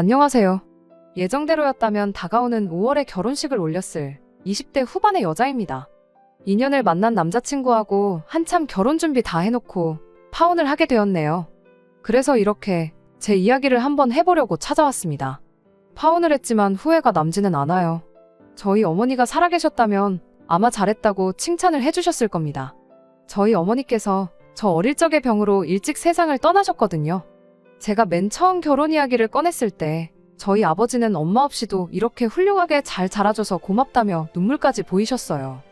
안녕하세요. 예정대로였다면 다가오는 5월에 결혼식을 올렸을 20대 후반의 여자입니다. 2년을 만난 남자친구하고 한참 결혼 준비 다 해놓고 파혼을 하게 되었네요. 그래서 이렇게 제 이야기를 한번 해보려고 찾아왔습니다. 파혼을 했지만 후회가 남지는 않아요. 저희 어머니가 살아계셨다면 아마 잘했다고 칭찬을 해주셨을 겁니다. 저희 어머니께서 저 어릴 적의 병으로 일찍 세상을 떠나셨거든요. 제가 맨 처음 결혼 이야기를 꺼냈을 때 저희 아버지는 엄마 없이도 이렇게 훌륭하게 잘 자라줘서 고맙다며 눈물까지 보이셨어요.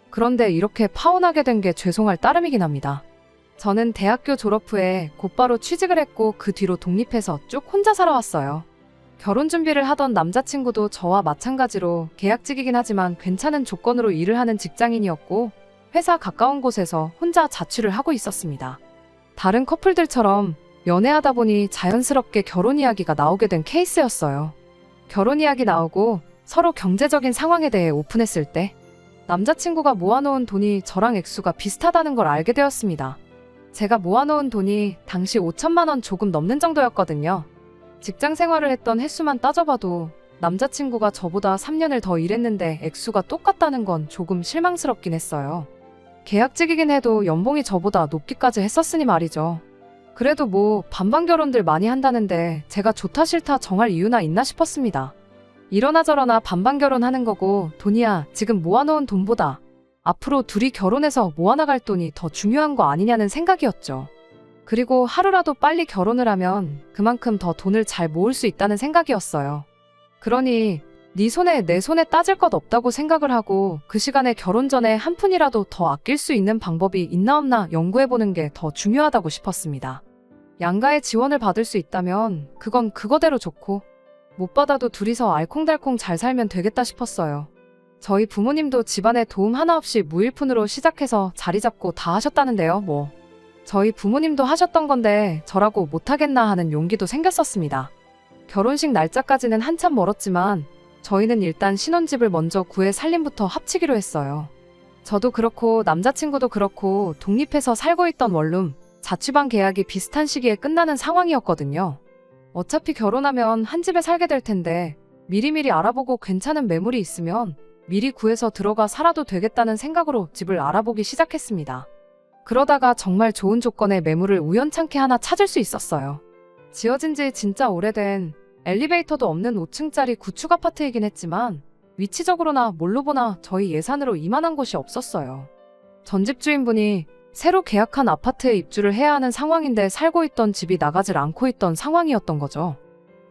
그런데 이렇게 파혼하게 된 게 죄송할 따름이긴 합니다. 저는 대학교 졸업 후에 곧바로 취직을 했고 그 뒤로 독립해서 쭉 혼자 살아왔어요. 결혼 준비를 하던 남자친구도 저와 마찬가지로 계약직이긴 하지만 괜찮은 조건으로 일을 하는 직장인이었고 회사 가까운 곳에서 혼자 자취를 하고 있었습니다. 다른 커플들처럼 연애하다 보니 자연스럽게 결혼 이야기가 나오게 된 케이스였어요. 결혼 이야기 나오고 서로 경제적인 상황에 대해 오픈했을 때 남자친구가 모아놓은 돈이 저랑 액수가 비슷하다는 걸 알게 되었습니다. 제가 모아놓은 돈이 당시 5천만 원 조금 넘는 정도였거든요. 직장 생활을 했던 횟수만 따져봐도 남자친구가 저보다 3년을 더 일했는데 액수가 똑같다는 건 조금 실망스럽긴 했어요. 계약직이긴 해도 연봉이 저보다 높기까지 했었으니 말이죠. 그래도 뭐 반반 결혼들 많이 한다는데 제가 좋다 싫다 정할 이유나 있나 싶었습니다. 이러나 저러나 반반 결혼하는 거고 돈이야 지금 모아놓은 돈보다 앞으로 둘이 결혼해서 모아나갈 돈이 더 중요한 거 아니냐는 생각이었죠. 그리고 하루라도 빨리 결혼을 하면 그만큼 더 돈을 잘 모을 수 있다는 생각이었어요. 그러니 네 손에 내 손에 따질 것 없다고 생각을 하고 그 시간에 결혼 전에 한 푼이라도 더 아낄 수 있는 방법이 있나 없나 연구해보는 게 더 중요하다고 싶었습니다. 양가의 지원을 받을 수 있다면 그건 그거대로 좋고 못 받아도 둘이서 알콩달콩 잘 살면 되겠다 싶었어요. 저희 부모님도 집안에 도움 하나 없이 무일푼으로 시작해서 자리 잡고 다 하셨다는데요. 뭐 저희 부모님도 하셨던 건데 저라고 못하겠나 하는 용기도 생겼었습니다. 결혼식 날짜까지는 한참 멀었지만 저희는 일단 신혼집을 먼저 구해 살림부터 합치기로 했어요. 저도 그렇고 남자친구도 그렇고 독립해서 살고 있던 원룸, 자취방 계약이 비슷한 시기에 끝나는 상황이었거든요. 어차피 결혼하면 한 집에 살게 될 텐데 미리미리 알아보고 괜찮은 매물이 있으면 미리 구해서 들어가 살아도 되겠다는 생각으로 집을 알아보기 시작했습니다. 그러다가 정말 좋은 조건의 매물을 우연찮게 하나 찾을 수 있었어요. 지어진 지 진짜 오래된 엘리베이터도 없는 5층짜리 구축 아파트이긴 했지만 위치적으로나 뭘로 보나 저희 예산으로 이만한 곳이 없었어요. 전 집주인분이 새로 계약한 아파트에 입주를 해야 하는 상황인데 살고 있던 집이 나가질 않고 있던 상황이었던 거죠.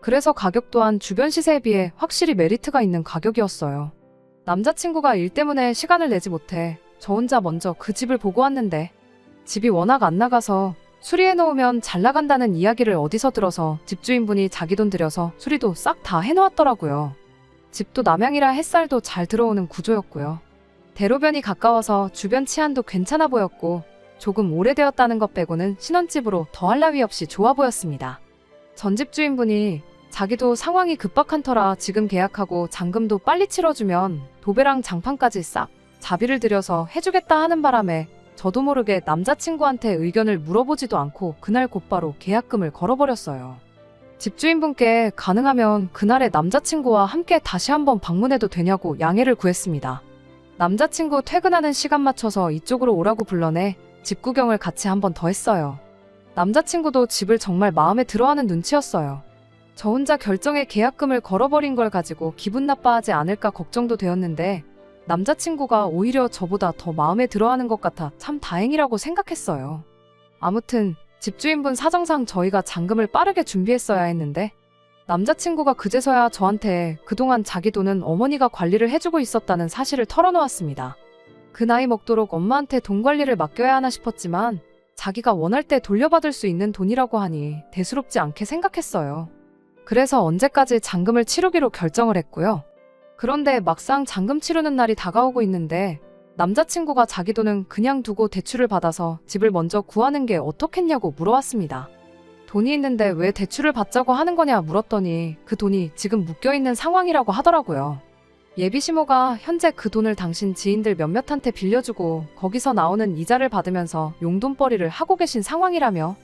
그래서 가격 또한 주변 시세에 비해 확실히 메리트가 있는 가격이었어요. 남자친구가 일 때문에 시간을 내지 못해 저 혼자 먼저 그 집을 보고 왔는데 집이 워낙 안 나가서 수리해놓으면 잘 나간다는 이야기를 어디서 들어서 집주인분이 자기 돈 들여서 수리도 싹 다 해놓았더라고요. 집도 남향이라 햇살도 잘 들어오는 구조였고요. 대로변이 가까워서 주변 치안도 괜찮아 보였고 조금 오래되었다는 것 빼고는 신혼집으로 더할 나위 없이 좋아 보였습니다. 전 집주인분이 자기도 상황이 급박한 터라 지금 계약하고 잔금도 빨리 치러주면 도배랑 장판까지 싹 자비를 들여서 해주겠다 하는 바람에 저도 모르게 남자친구한테 의견을 물어보지도 않고 그날 곧바로 계약금을 걸어버렸어요. 집주인분께 가능하면 그날의 남자친구와 함께 다시 한번 방문해도 되냐고 양해를 구했습니다. 남자친구 퇴근하는 시간 맞춰서 이쪽으로 오라고 불러내 집 구경을 같이 한번 더 했어요. 남자친구도 집을 정말 마음에 들어하는 눈치였어요. 저 혼자 결정에 계약금을 걸어버린 걸 가지고 기분 나빠하지 않을까 걱정도 되었는데 남자친구가 오히려 저보다 더 마음에 들어하는 것 같아 참 다행이라고 생각했어요. 아무튼 집주인분 사정상 저희가 잔금을 빠르게 준비했어야 했는데 남자친구가 그제서야 저한테 그동안 자기 돈은 어머니가 관리를 해주고 있었다는 사실을 털어놓았습니다. 그 나이 먹도록 엄마한테 돈 관리를 맡겨야 하나 싶었지만 자기가 원할 때 돌려받을 수 있는 돈이라고 하니 대수롭지 않게 생각했어요. 그래서 언제까지 잔금을 치르기로 결정을 했고요. 그런데 막상 잔금 치르는 날이 다가오고 있는데 남자친구가 자기 돈은 그냥 두고 대출을 받아서 집을 먼저 구하는 게 어떻겠냐고 물어왔습니다. 돈이 있는데 왜 대출을 받자고 하는 거냐 물었더니 그 돈이 지금 묶여있는 상황이라고 하더라고요. 예비시모가 현재 그 돈을 당신 지인들 몇몇한테 빌려주고 거기서 나오는 이자를 받으면서 용돈벌이를 하고 계신 상황이라며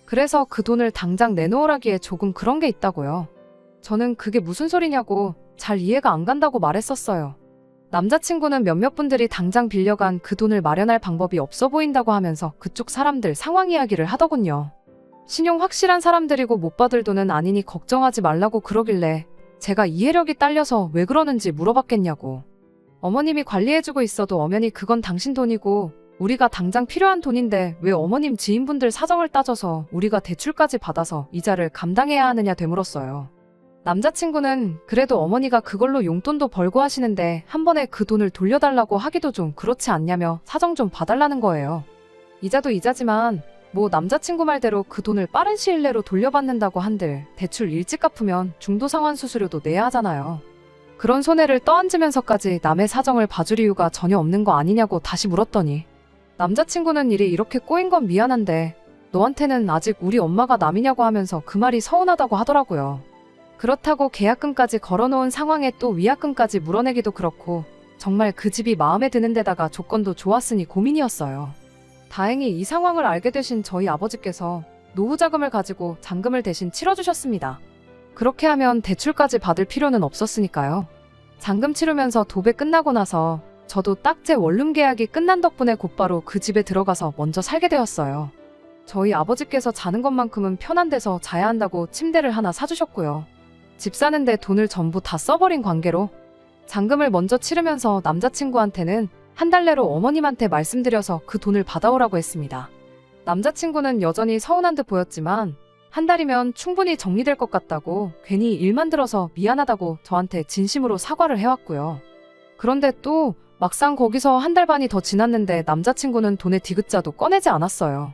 그래서 그 돈을 당장 내놓으라기에 조금 그런 게 있다고요. 저는 그게 무슨 소리냐고 잘 이해가 안 간다고 말했었어요. 남자친구는 몇몇 분들이 당장 빌려간 그 돈을 마련할 방법이 없어 보인다고 하면서 그쪽 사람들 상황 이야기를 하더군요. 신용 확실한 사람들이고 못 받을 돈은 아니니 걱정하지 말라고 그러길래 제가 이해력이 딸려서 왜 그러는지 물어봤겠냐고. 어머님이 관리해주고 있어도 엄연히 그건 당신 돈이고 우리가 당장 필요한 돈인데 왜 어머님 지인분들 사정을 따져서 우리가 대출까지 받아서 이자를 감당해야 하느냐 되물었어요. 남자친구는 그래도 어머니가 그걸로 용돈도 벌고 하시는데 한 번에 그 돈을 돌려달라고 하기도 좀 그렇지 않냐며 사정 좀 봐달라는 거예요. 이자도 이자지만 뭐 남자친구 말대로 그 돈을 빠른 시일 내로 돌려받는다고 한들 대출 일찍 갚으면 중도상환 수수료도 내야 하잖아요. 그런 손해를 떠안으면서까지 남의 사정을 봐줄 이유가 전혀 없는 거 아니냐고 다시 물었더니 남자친구는 일이 이렇게 꼬인 건 미안한데 너한테는 아직 우리 엄마가 남이냐고 하면서 그 말이 서운하다고 하더라고요. 그렇다고 계약금까지 걸어놓은 상황에 또 위약금까지 물어내기도 그렇고 정말 그 집이 마음에 드는 데다가 조건도 좋았으니 고민이었어요. 다행히 이 상황을 알게 되신 저희 아버지께서 노후자금을 가지고 잔금을 대신 치러주셨습니다. 그렇게 하면 대출까지 받을 필요는 없었으니까요. 잔금 치르면서 도배 끝나고 나서 저도 딱 제 원룸 계약이 끝난 덕분에 곧바로 그 집에 들어가서 먼저 살게 되었어요. 저희 아버지께서 자는 것만큼은 편한 데서 자야 한다고 침대를 하나 사주셨고요. 집 사는데 돈을 전부 다 써버린 관계로 잔금을 먼저 치르면서 남자친구한테는 한 달 내로 어머님한테 말씀드려서 그 돈을 받아오라고 했습니다. 남자친구는 여전히 서운한 듯 보였지만 한 달이면 충분히 정리될 것 같다고 괜히 일만 들어서 미안하다고 저한테 진심으로 사과를 해왔고요. 그런데 또 막상 거기서 한 달 반이 더 지났는데 남자친구는 돈의 디귿자도 꺼내지 않았어요.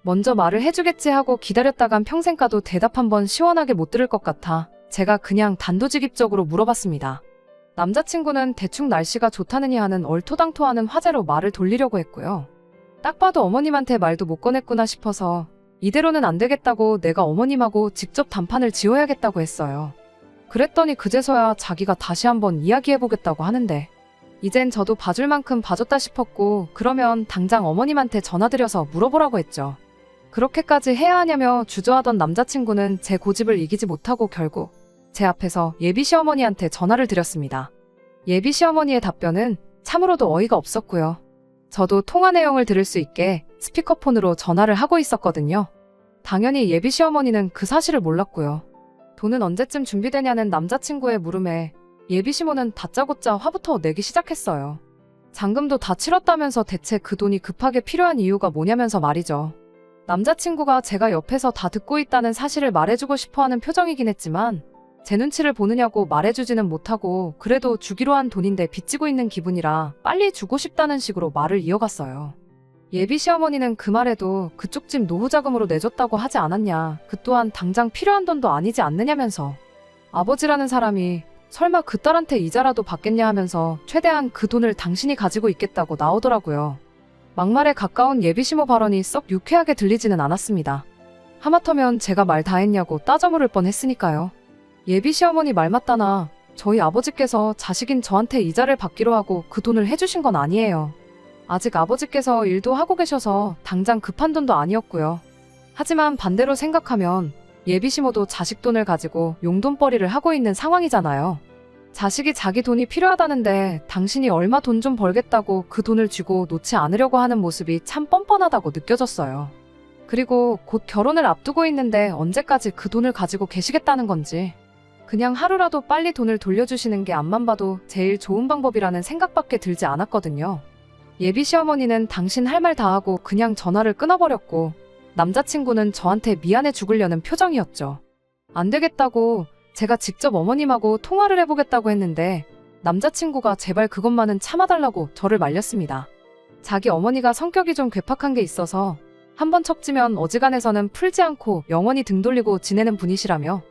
먼저 말을 해주겠지 하고 기다렸다간 평생 가도 대답 한번 시원하게 못 들을 것 같아 제가 그냥 단도직입적으로 물어봤습니다. 남자친구는 대충 날씨가 좋다느니 하는 얼토당토하는 화제로 말을 돌리려고 했고요. 딱 봐도 어머님한테 말도 못 꺼냈구나 싶어서 이대로는 안 되겠다고 내가 어머님하고 직접 담판을 지어야겠다고 했어요. 그랬더니 그제서야 자기가 다시 한번 이야기해보겠다고 하는데 이젠 저도 봐줄 만큼 봐줬다 싶었고 그러면 당장 어머님한테 전화드려서 물어보라고 했죠. 그렇게까지 해야 하냐며 주저하던 남자친구는 제 고집을 이기지 못하고 결국 제 앞에서 예비 시어머니한테 전화를 드렸습니다. 예비 시어머니의 답변은 참으로도 어이가 없었고요. 저도 통화 내용을 들을 수 있게 스피커폰으로 전화를 하고 있었거든요. 당연히 예비 시어머니는 그 사실을 몰랐고요. 돈은 언제쯤 준비되냐는 남자친구의 물음에 예비 시모는 다짜고짜 화부터 내기 시작했어요. 잔금도 다 치렀다면서 대체 그 돈이 급하게 필요한 이유가 뭐냐면서 말이죠. 남자친구가 제가 옆에서 다 듣고 있다는 사실을 말해주고 싶어하는 표정이긴 했지만 제 눈치를 보느냐고 말해주지는 못하고 그래도 주기로 한 돈인데 빚지고 있는 기분이라 빨리 주고 싶다는 식으로 말을 이어갔어요. 예비 시어머니는 그 말에도 그쪽 집 노후자금으로 내줬다고 하지 않았냐, 그 또한 당장 필요한 돈도 아니지 않느냐면서 아버지라는 사람이 설마 그 딸한테 이자라도 받겠냐 하면서 최대한 그 돈을 당신이 가지고 있겠다고 나오더라고요. 막말에 가까운 예비시모 발언이 썩 유쾌하게 들리지는 않았습니다. 하마터면 제가 말 다 했냐고 따져 물을 뻔했으니까요. 예비시어머니 말 맞다나 저희 아버지께서 자식인 저한테 이자를 받기로 하고 그 돈을 해주신 건 아니에요. 아직 아버지께서 일도 하고 계셔서 당장 급한 돈도 아니었고요. 하지만 반대로 생각하면 예비시모도 자식 돈을 가지고 용돈벌이를 하고 있는 상황이잖아요. 자식이 자기 돈이 필요하다는데 당신이 얼마 돈 좀 벌겠다고 그 돈을 쥐고 놓지 않으려고 하는 모습이 참 뻔뻔하다고 느껴졌어요. 그리고 곧 결혼을 앞두고 있는데 언제까지 그 돈을 가지고 계시겠다는 건지 그냥 하루라도 빨리 돈을 돌려주시는 게 앞만 봐도 제일 좋은 방법이라는 생각밖에 들지 않았거든요. 예비 시어머니는 당신 할 말 다 하고 그냥 전화를 끊어버렸고 남자친구는 저한테 미안해 죽으려는 표정이었죠. 안 되겠다고 제가 직접 어머님하고 통화를 해보겠다고 했는데 남자친구가 제발 그것만은 참아달라고 저를 말렸습니다. 자기 어머니가 성격이 좀 괴팍한 게 있어서 한번 척지면 어지간해서는 풀지 않고 영원히 등 돌리고 지내는 분이시라며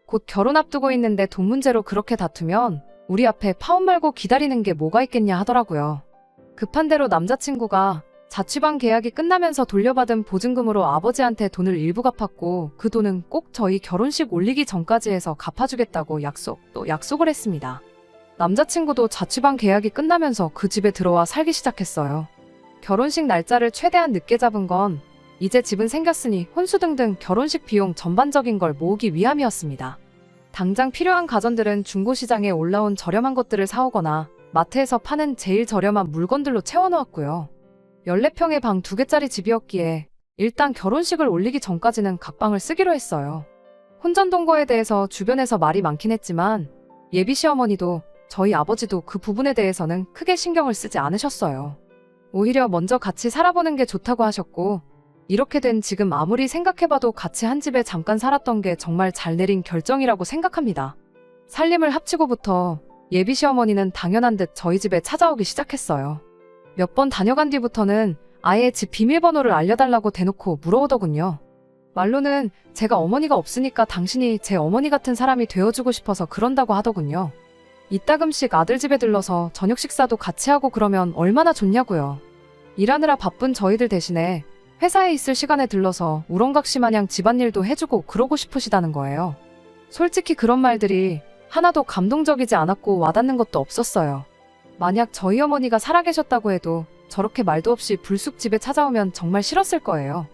곧 결혼 앞두고 있는데 돈 문제로 그렇게 다투면 우리 앞에 파혼 말고 기다리는 게 뭐가 있겠냐 하더라고요. 급한 대로 남자친구가 자취방 계약이 끝나면서 돌려받은 보증금으로 아버지한테 돈을 일부 갚았고 그 돈은 꼭 저희 결혼식 올리기 전까지 해서 갚아주겠다고 또 약속을 했습니다. 남자친구도 자취방 계약이 끝나면서 그 집에 들어와 살기 시작했어요. 결혼식 날짜를 최대한 늦게 잡은 건 이제 집은 생겼으니 혼수 등등 결혼식 비용 전반적인 걸 모으기 위함이었습니다. 당장 필요한 가전들은 중고시장에 올라온 저렴한 것들을 사오거나 마트에서 파는 제일 저렴한 물건들로 채워놓았고요. 14평의 방 2개짜리 집이었기에 일단 결혼식을 올리기 전까지는 각방을 쓰기로 했어요. 혼전동거에 대해서 주변에서 말이 많긴 했지만 예비 시어머니도 저희 아버지도 그 부분에 대해서는 크게 신경을 쓰지 않으셨어요. 오히려 먼저 같이 살아보는 게 좋다고 하셨고, 이렇게 된 지금 아무리 생각해봐도 같이 한 집에 잠깐 살았던 게 정말 잘 내린 결정이라고 생각합니다. 살림을 합치고부터 예비 시어머니는 당연한 듯 저희 집에 찾아오기 시작했어요. 몇 번 다녀간 뒤부터는 아예 집 비밀번호를 알려달라고 대놓고 물어오더군요. 말로는 제가 어머니가 없으니까 당신이 제 어머니 같은 사람이 되어주고 싶어서 그런다고 하더군요. 이따금씩 아들 집에 들러서 저녁 식사도 같이 하고 그러면 얼마나 좋냐고요. 일하느라 바쁜 저희들 대신에 회사에 있을 시간에 들러서 우렁각시 마냥 집안일도 해주고 그러고 싶으시다는 거예요. 솔직히 그런 말들이 하나도 감동적이지 않았고 와닿는 것도 없었어요. 만약 저희 어머니가 살아계셨다고 해도 저렇게 말도 없이 불쑥 집에 찾아오면 정말 싫었을 거예요.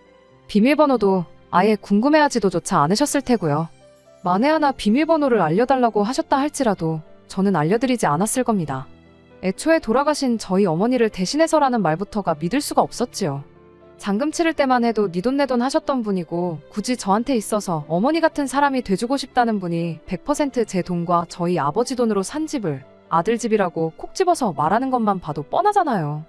비밀번호도 아예 궁금해하지도조차 않으셨을 테고요. 만에 하나 비밀번호를 알려달라고 하셨다 할지라도 저는 알려드리지 않았을 겁니다. 애초에 돌아가신 저희 어머니를 대신해서라는 말부터가 믿을 수가 없었지요. 잔금 치를 때만 해도 네 돈 내 돈 하셨던 분이고 굳이 저한테 있어서 어머니 같은 사람이 돼주고 싶다는 분이 100% 제 돈과 저희 아버지 돈으로 산 집을 아들 집이라고 콕 집어서 말하는 것만 봐도 뻔하잖아요.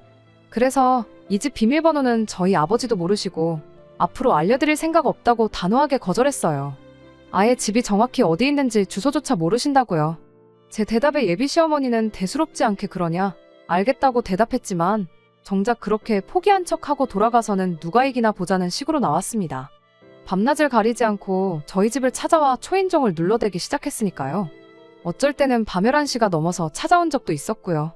그래서 이 집 비밀번호는 저희 아버지도 모르시고 앞으로 알려드릴 생각 없다고 단호하게 거절했어요. 아예 집이 정확히 어디 있는지 주소조차 모르신다고요. 제 대답에 예비 시어머니는 대수롭지 않게 그러냐 알겠다고 대답했지만 정작 그렇게 포기한 척하고 돌아가서는 누가 이기나 보자는 식으로 나왔습니다. 밤낮을 가리지 않고 저희 집을 찾아와 초인종을 눌러대기 시작했으니까요. 어쩔 때는 밤 11시가 넘어서 찾아온 적도 있었고요.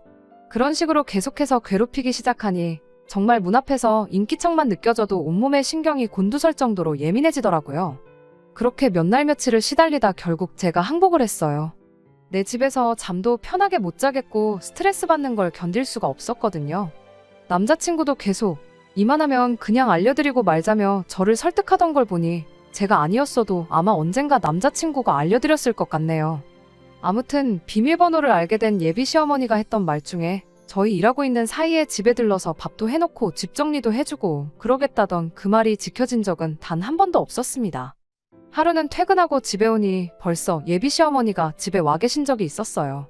그런 식으로 계속해서 괴롭히기 시작하니 정말 문 앞에서 인기척만 느껴져도 온몸의 신경이 곤두설 정도로 예민해지더라고요. 그렇게 몇 날 며칠을 시달리다 결국 제가 항복을 했어요. 내 집에서 잠도 편하게 못 자겠고 스트레스 받는 걸 견딜 수가 없었거든요. 남자친구도 계속 이만하면 그냥 알려드리고 말자며 저를 설득하던 걸 보니 제가 아니었어도 아마 언젠가 남자친구가 알려드렸을 것 같네요. 아무튼 비밀번호를 알게 된 예비 시어머니가 했던 말 중에 저희 일하고 있는 사이에 집에 들러서 밥도 해놓고 집 정리도 해주고 그러겠다던 그 말이 지켜진 적은 단 한 번도 없었습니다. 하루는 퇴근하고 집에 오니 벌써 예비 시어머니가 집에 와 계신 적이 있었어요.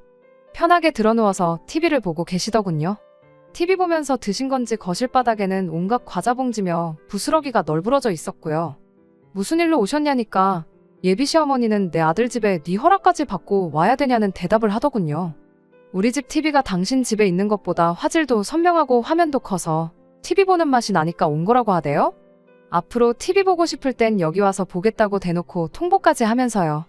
편하게 들어누워서 TV를 보고 계시더군요. TV 보면서 드신 건지 거실 바닥에는 온갖 과자 봉지며 부스러기가 널브러져 있었고요. 무슨 일로 오셨냐니까 예비 시어머니는 내 아들 집에 네 허락까지 받고 와야 되냐는 대답을 하더군요. 우리 집 TV가 당신 집에 있는 것보다 화질도 선명하고 화면도 커서 TV 보는 맛이 나니까 온 거라고 하대요? 앞으로 TV 보고 싶을 땐 여기 와서 보겠다고 대놓고 통보까지 하면서요.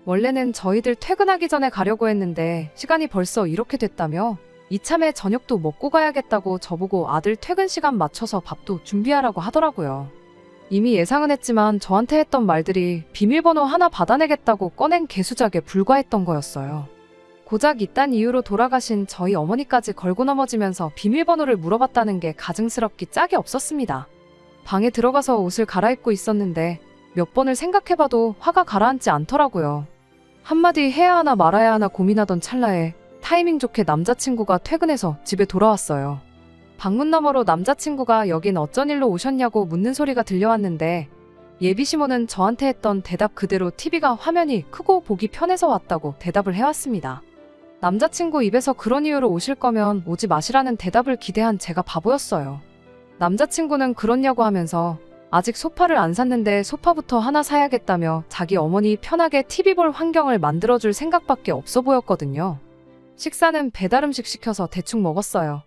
원래는 저희들 퇴근하기 전에 가려고 했는데 시간이 벌써 이렇게 됐다며 이참에 저녁도 먹고 가야겠다고 저보고 아들 퇴근 시간 맞춰서 밥도 준비하라고 하더라고요. 이미 예상은 했지만 저한테 했던 말들이 비밀번호 하나 받아내겠다고 꺼낸 개수작에 불과했던 거였어요. 고작 이딴 이유로 돌아가신 저희 어머니까지 걸고 넘어지면서 비밀번호를 물어봤다는 게 가증스럽기 짝이 없었습니다. 방에 들어가서 옷을 갈아입고 있었는데 몇 번을 생각해봐도 화가 가라앉지 않더라고요. 한마디 해야 하나 말아야 하나 고민하던 찰나에 타이밍 좋게 남자친구가 퇴근해서 집에 돌아왔어요. 방문 너머로 남자친구가 여긴 어쩐 일로 오셨냐고 묻는 소리가 들려왔는데 예비 시모는 저한테 했던 대답 그대로 TV가 화면이 크고 보기 편해서 왔다고 대답을 해왔습니다. 남자친구 입에서 그런 이유로 오실 거면 오지 마시라는 대답을 기대한 제가 바보였어요. 남자친구는 그렇냐고 하면서 아직 소파를 안 샀는데 소파부터 하나 사야겠다며 자기 어머니 편하게 TV 볼 환경을 만들어줄 생각밖에 없어 보였거든요. 식사는 배달음식 시켜서 대충 먹었어요.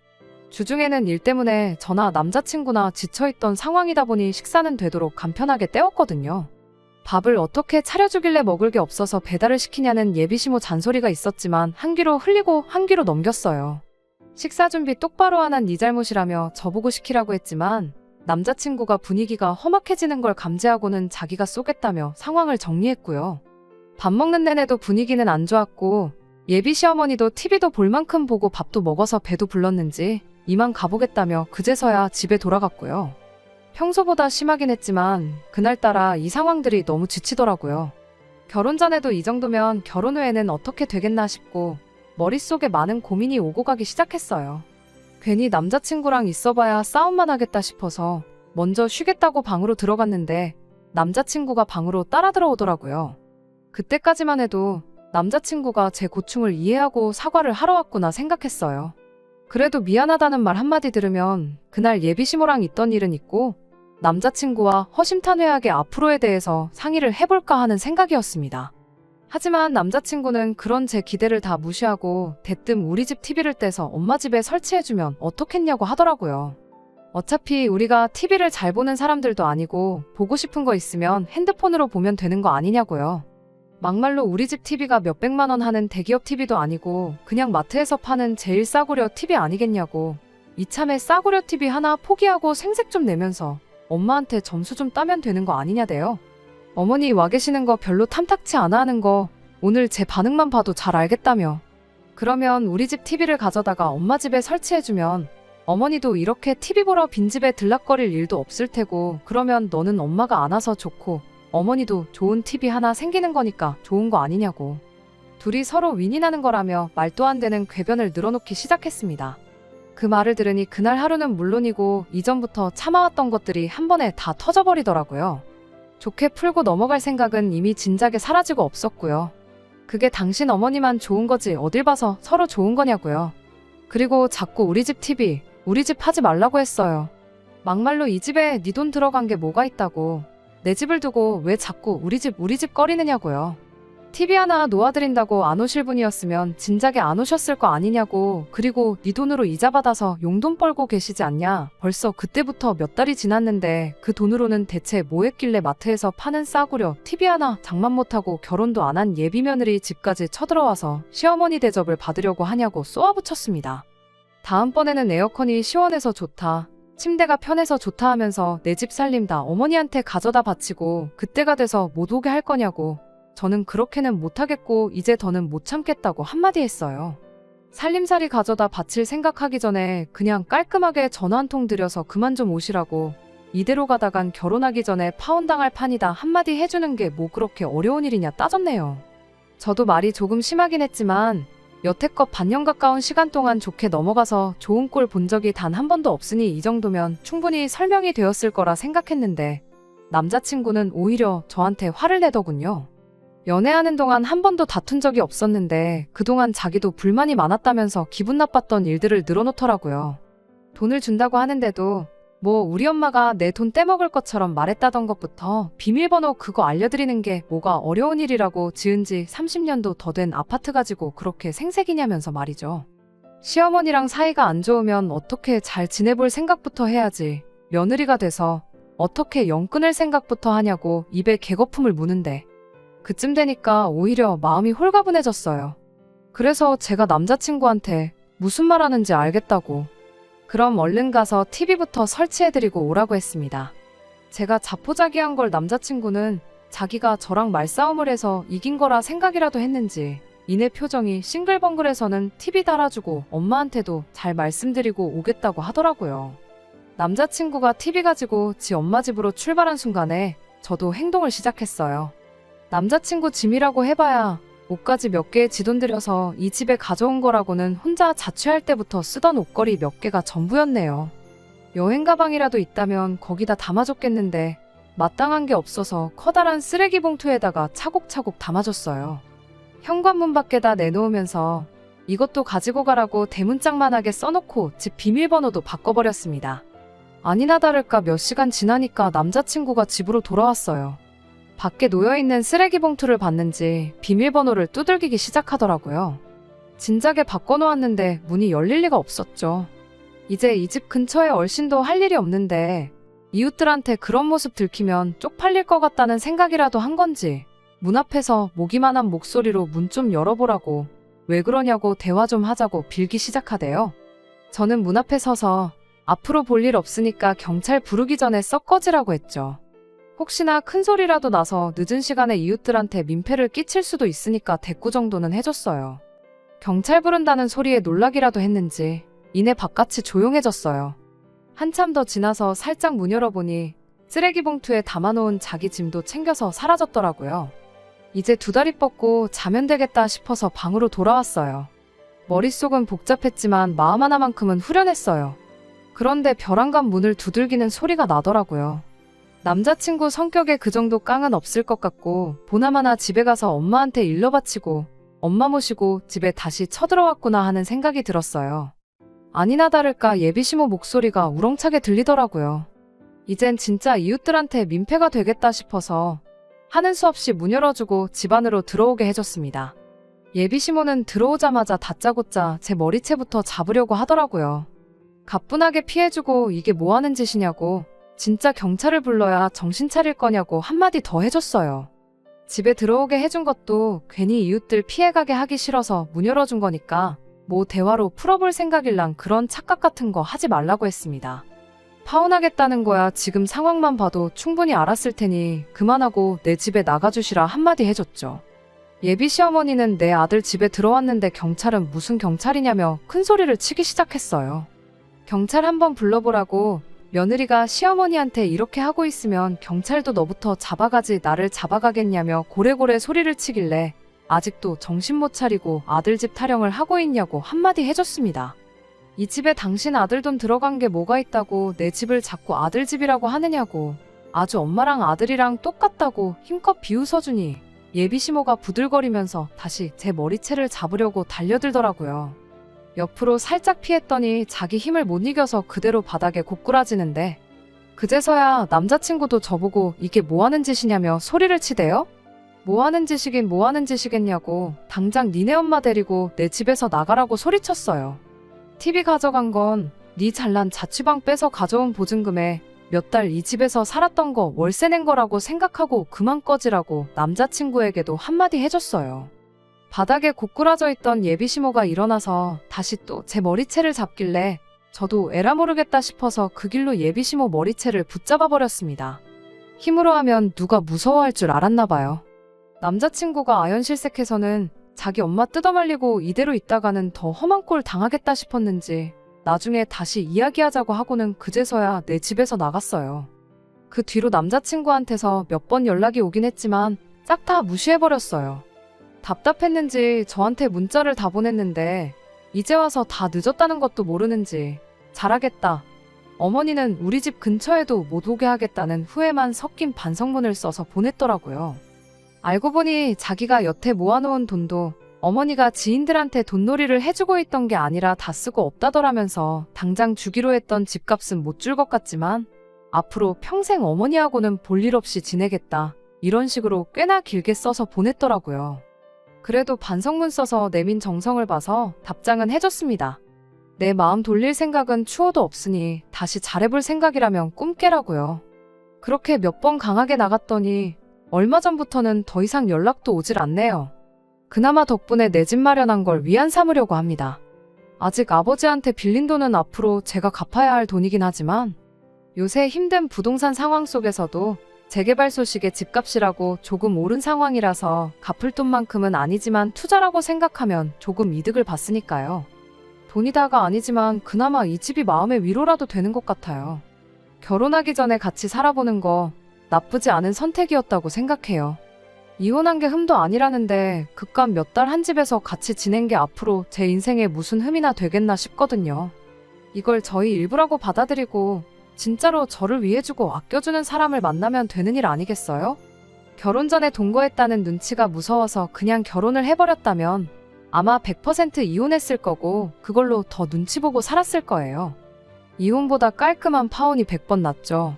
주중에는 일 때문에 저나 남자친구나 지쳐있던 상황이다 보니 식사는 되도록 간편하게 때웠거든요. 밥을 어떻게 차려주길래 먹을 게 없어서 배달을 시키냐는 예비시모 잔소리가 있었지만 한 귀로 흘리고 한 귀로 넘겼어요. 식사 준비 똑바로 안 한 네 잘못이라며 저보고 시키라고 했지만 남자친구가 분위기가 험악해지는 걸 감지하고는 자기가 쏘겠다며 상황을 정리했고요. 밥 먹는 내내도 분위기는 안 좋았고 예비 시어머니도 TV도 볼 만큼 보고 밥도 먹어서 배도 불렀는지 이만 가보겠다며 그제서야 집에 돌아갔고요. 평소보다 심하긴 했지만 그날따라 이 상황들이 너무 지치더라고요. 결혼 전에도 이 정도면 결혼 후에는 어떻게 되겠나 싶고 머릿속에 많은 고민이 오고 가기 시작했어요. 괜히 남자친구랑 있어봐야 싸움만 하겠다 싶어서 먼저 쉬겠다고 방으로 들어갔는데 남자친구가 방으로 따라 들어오더라고요. 그때까지만 해도 남자친구가 제 고충을 이해하고 사과를 하러 왔구나 생각했어요. 그래도 미안하다는 말 한마디 들으면 그날 예비시모랑 있던 일은 있고 남자친구와 허심탄회하게 앞으로에 대해서 상의를 해볼까 하는 생각이었습니다. 하지만 남자친구는 그런 제 기대를 다 무시하고 대뜸 우리 집 TV를 떼서 엄마 집에 설치해주면 어떻겠냐고 하더라고요. 어차피 우리가 TV를 잘 보는 사람들도 아니고 보고 싶은 거 있으면 핸드폰으로 보면 되는 거 아니냐고요. 막말로 우리 집 TV가 몇백만 원 하는 대기업 TV도 아니고 그냥 마트에서 파는 제일 싸구려 TV 아니겠냐고. 이참에 싸구려 TV 하나 포기하고 생색 좀 내면서 엄마한테 점수 좀 따면 되는 거 아니냐대요. 어머니 와 계시는 거 별로 탐탁치 않아 하는 거 오늘 제 반응만 봐도 잘 알겠다며. 그러면 우리 집 TV를 가져다가 엄마 집에 설치해주면 어머니도 이렇게 TV 보러 빈집에 들락거릴 일도 없을 테고 그러면 너는 엄마가 안 와서 좋고 어머니도 좋은 TV 하나 생기는 거니까 좋은 거 아니냐고. 둘이 서로 윈윈하는 거라며 말도 안 되는 궤변을 늘어놓기 시작했습니다. 그 말을 들으니 그날 하루는 물론이고 이전부터 참아왔던 것들이 한 번에 다 터져버리더라고요. 좋게 풀고 넘어갈 생각은 이미 진작에 사라지고 없었고요. 그게 당신 어머니만 좋은 거지 어딜 봐서 서로 좋은 거냐고요. 그리고 자꾸 우리 집 TV, 우리 집 하지 말라고 했어요. 막말로 이 집에 네 돈 들어간 게 뭐가 있다고. 내 집을 두고 왜 자꾸 우리 집 거리느냐고요. TV 하나 놓아드린다고 안 오실 분이었으면 진작에 안 오셨을 거 아니냐고. 그리고 네 돈으로 이자 받아서 용돈 벌고 계시지 않냐. 벌써 그때부터 몇 달이 지났는데 그 돈으로는 대체 뭐 했길래 마트에서 파는 싸구려 TV 하나 장만 못하고 결혼도 안 한 예비 며느리 집까지 쳐들어와서 시어머니 대접을 받으려고 하냐고 쏘아붙였습니다. 다음번에는 에어컨이 시원해서 좋다. 침대가 편해서 좋다 하면서 내 집 살림 다 어머니한테 가져다 바치고 그때가 돼서 못 오게 할 거냐고. 저는 그렇게는 못하겠고 이제 더는 못 참겠다고 한마디 했어요. 살림살이 가져다 바칠 생각하기 전에 그냥 깔끔하게 전화 한 통 드려서 그만 좀 오시라고. 이대로 가다간 결혼하기 전에 파혼당할 판이다 한마디 해주는 게 뭐 그렇게 어려운 일이냐 따졌네요. 저도 말이 조금 심하긴 했지만 여태껏 반년 가까운 시간 동안 좋게 넘어가서 좋은 꼴 본 적이 단 한 번도 없으니 이 정도면 충분히 설명이 되었을 거라 생각했는데 남자친구는 오히려 저한테 화를 내더군요. 연애하는 동안 한 번도 다툰 적이 없었는데 그동안 자기도 불만이 많았다면서 기분 나빴던 일들을 늘어놓더라고요. 돈을 준다고 하는데도 뭐 우리 엄마가 내 돈 떼먹을 것처럼 말했다던 것부터 비밀번호 그거 알려드리는 게 뭐가 어려운 일이라고 지은 지 30년도 더 된 아파트 가지고 그렇게 생색이냐면서 말이죠. 시어머니랑 사이가 안 좋으면 어떻게 잘 지내볼 생각부터 해야지. 며느리가 돼서 어떻게 영 끊을 생각부터 하냐고 입에 개거품을 무는데 그쯤 되니까 오히려 마음이 홀가분해졌어요. 그래서 제가 남자친구한테 무슨 말 하는지 알겠다고. 그럼 얼른 가서 TV부터 설치해드리고 오라고 했습니다. 제가 자포자기한 걸 남자친구는 자기가 저랑 말싸움을 해서 이긴 거라 생각이라도 했는지 이내 표정이 싱글벙글해서는 TV 달아주고 엄마한테도 잘 말씀드리고 오겠다고 하더라고요. 남자친구가 TV 가지고 지 엄마 집으로 출발한 순간에 저도 행동을 시작했어요. 남자친구 짐이라고 해봐야 옷가지 몇 개에 지 돈 들여서 이 집에 가져온 거라고는 혼자 자취할 때부터 쓰던 옷걸이 몇 개가 전부였네요. 여행 가방이라도 있다면 거기다 담아줬겠는데 마땅한 게 없어서 커다란 쓰레기 봉투에다가 차곡차곡 담아줬어요. 현관문 밖에다 내놓으면서 이것도 가지고 가라고 대문짝만하게 써놓고 집 비밀번호도 바꿔버렸습니다. 아니나 다를까 몇 시간 지나니까 남자친구가 집으로 돌아왔어요. 밖에 놓여있는 쓰레기 봉투를 봤는지 비밀번호를 두들기기 시작하더라고요. 진작에 바꿔놓았는데 문이 열릴 리가 없었죠. 이제 이 집 근처에 얼씬도 할 일이 없는데 이웃들한테 그런 모습 들키면 쪽팔릴 것 같다는 생각이라도 한 건지 문 앞에서 모기만한 목소리로 문 좀 열어보라고 왜 그러냐고 대화 좀 하자고 빌기 시작하대요. 저는 문 앞에 서서 앞으로 볼 일 없으니까 경찰 부르기 전에 썩 꺼지라고 했죠. 혹시나 큰 소리라도 나서 늦은 시간에 이웃들한테 민폐를 끼칠 수도 있으니까 대꾸 정도는 해줬어요. 경찰 부른다는 소리에 놀라기라도 했는지 이내 바깥이 조용해졌어요. 한참 더 지나서 살짝 문 열어보니 쓰레기 봉투에 담아놓은 자기 짐도 챙겨서 사라졌더라고요. 이제 두 다리 뻗고 자면 되겠다 싶어서 방으로 돌아왔어요. 머릿속은 복잡했지만 마음 하나만큼은 후련했어요. 그런데 벼랑간 문을 두들기는 소리가 나더라고요. 남자친구 성격에 그 정도 깡은 없을 것 같고 보나마나 집에 가서 엄마한테 일러 바치고 엄마 모시고 집에 다시 쳐들어왔구나 하는 생각이 들었어요. 아니나 다를까 예비시모 목소리가 우렁차게 들리더라고요. 이젠 진짜 이웃들한테 민폐가 되겠다 싶어서 하는 수 없이 문 열어주고 집 안으로 들어오게 해줬습니다. 예비시모는 들어오자마자 다짜고짜 제 머리채부터 잡으려고 하더라고요. 가뿐하게 피해주고 이게 뭐 하는 짓이냐고, 진짜 경찰을 불러야 정신 차릴 거냐고 한마디 더 해줬어요. 집에 들어오게 해준 것도 괜히 이웃들 피해가게 하기 싫어서 문 열어준 거니까 뭐 대화로 풀어볼 생각일랑 그런 착각 같은 거 하지 말라고 했습니다. 파혼하겠다는 거야 지금 상황만 봐도 충분히 알았을 테니 그만하고 내 집에 나가주시라 한마디 해줬죠. 예비 시어머니는 내 아들 집에 들어왔는데 경찰은 무슨 경찰이냐며 큰 소리를 치기 시작했어요. 경찰 한번 불러보라고, 며느리가 시어머니한테 이렇게 하고 있으면 경찰도 너부터 잡아가지 나를 잡아가겠냐며 고래고래 소리를 치길래 아직도 정신 못 차리고 아들 집 타령을 하고 있냐고 한마디 해줬습니다. 이 집에 당신 아들 돈 들어간 게 뭐가 있다고 내 집을 자꾸 아들 집이라고 하느냐고, 아주 엄마랑 아들이랑 똑같다고 힘껏 비웃어주니 예비시모가 부들거리면서 다시 제 머리채를 잡으려고 달려들더라고요. 옆으로 살짝 피했더니 자기 힘을 못 이겨서 그대로 바닥에 고꾸라지는데 그제서야 남자친구도 저보고 이게 뭐하는 짓이냐며 소리를 치대요? 뭐하는 짓이긴 뭐하는 짓이겠냐고, 당장 니네 엄마 데리고 내 집에서 나가라고 소리쳤어요. TV 가져간 건 네 잘난 자취방 빼서 가져온 보증금에 몇 달 이 집에서 살았던 거 월세 낸 거라고 생각하고 그만 꺼지라고 남자친구에게도 한마디 해줬어요. 바닥에 고꾸라져 있던 예비시모가 일어나서 다시 또 제 머리채를 잡길래 저도 에라 모르겠다 싶어서 그 길로 예비시모 머리채를 붙잡아 버렸습니다. 힘으로 하면 누가 무서워할 줄 알았나 봐요. 남자친구가 아연실색해서는 자기 엄마 뜯어말리고 이대로 있다가는 더 험한 꼴 당하겠다 싶었는지 나중에 다시 이야기하자고 하고는 그제서야 내 집에서 나갔어요. 그 뒤로 남자친구한테서 몇 번 연락이 오긴 했지만 싹 다 무시해버렸어요. 답답했는지 저한테 문자를 다 보냈는데 이제 와서 다 늦었다는 것도 모르는지 잘하겠다. 어머니는 우리 집 근처에도 못 오게 하겠다는 후회만 섞인 반성문을 써서 보냈더라고요. 알고 보니 자기가 여태 모아놓은 돈도 어머니가 지인들한테 돈놀이를 해주고 있던 게 아니라 다 쓰고 없다더라면서 당장 주기로 했던 집값은 못 줄 것 같지만 앞으로 평생 어머니하고는 볼일 없이 지내겠다. 이런 식으로 꽤나 길게 써서 보냈더라고요. 그래도 반성문 써서 내민 정성을 봐서 답장은 해줬습니다. 내 마음 돌릴 생각은 추호도 없으니 다시 잘해볼 생각이라면 꿈 깨라고요. 그렇게 몇 번 강하게 나갔더니 얼마 전부터는 더 이상 연락도 오질 않네요. 그나마 덕분에 내 집 마련한 걸 위안 삼으려고 합니다. 아직 아버지한테 빌린 돈은 앞으로 제가 갚아야 할 돈이긴 하지만 요새 힘든 부동산 상황 속에서도 재개발 소식에 집값이라고 조금 오른 상황이라서 갚을 돈만큼은 아니지만 투자라고 생각하면 조금 이득을 봤으니까요. 돈이 다가 아니지만 그나마 이 집이 마음의 위로라도 되는 것 같아요. 결혼하기 전에 같이 살아보는 거 나쁘지 않은 선택이었다고 생각해요. 이혼한 게 흠도 아니라는데 그깟 몇 달 한 집에서 같이 지낸 게 앞으로 제 인생에 무슨 흠이나 되겠나 싶거든요. 이걸 저희 일부라고 받아들이고 진짜로 저를 위해주고 아껴주는 사람을 만나면 되는 일 아니겠어요? 결혼 전에 동거했다는 눈치가 무서워서 그냥 결혼을 해버렸다면 아마 100% 이혼했을 거고 그걸로 더 눈치 보고 살았을 거예요. 이혼보다 깔끔한 파혼이 100번 낫죠.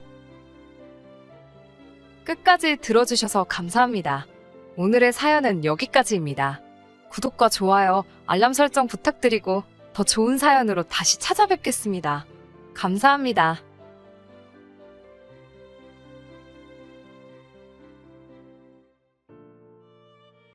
끝까지 들어주셔서 감사합니다. 오늘의 사연은 여기까지입니다. 구독과 좋아요, 알람 설정 부탁드리고 더 좋은 사연으로 다시 찾아뵙겠습니다. 감사합니다.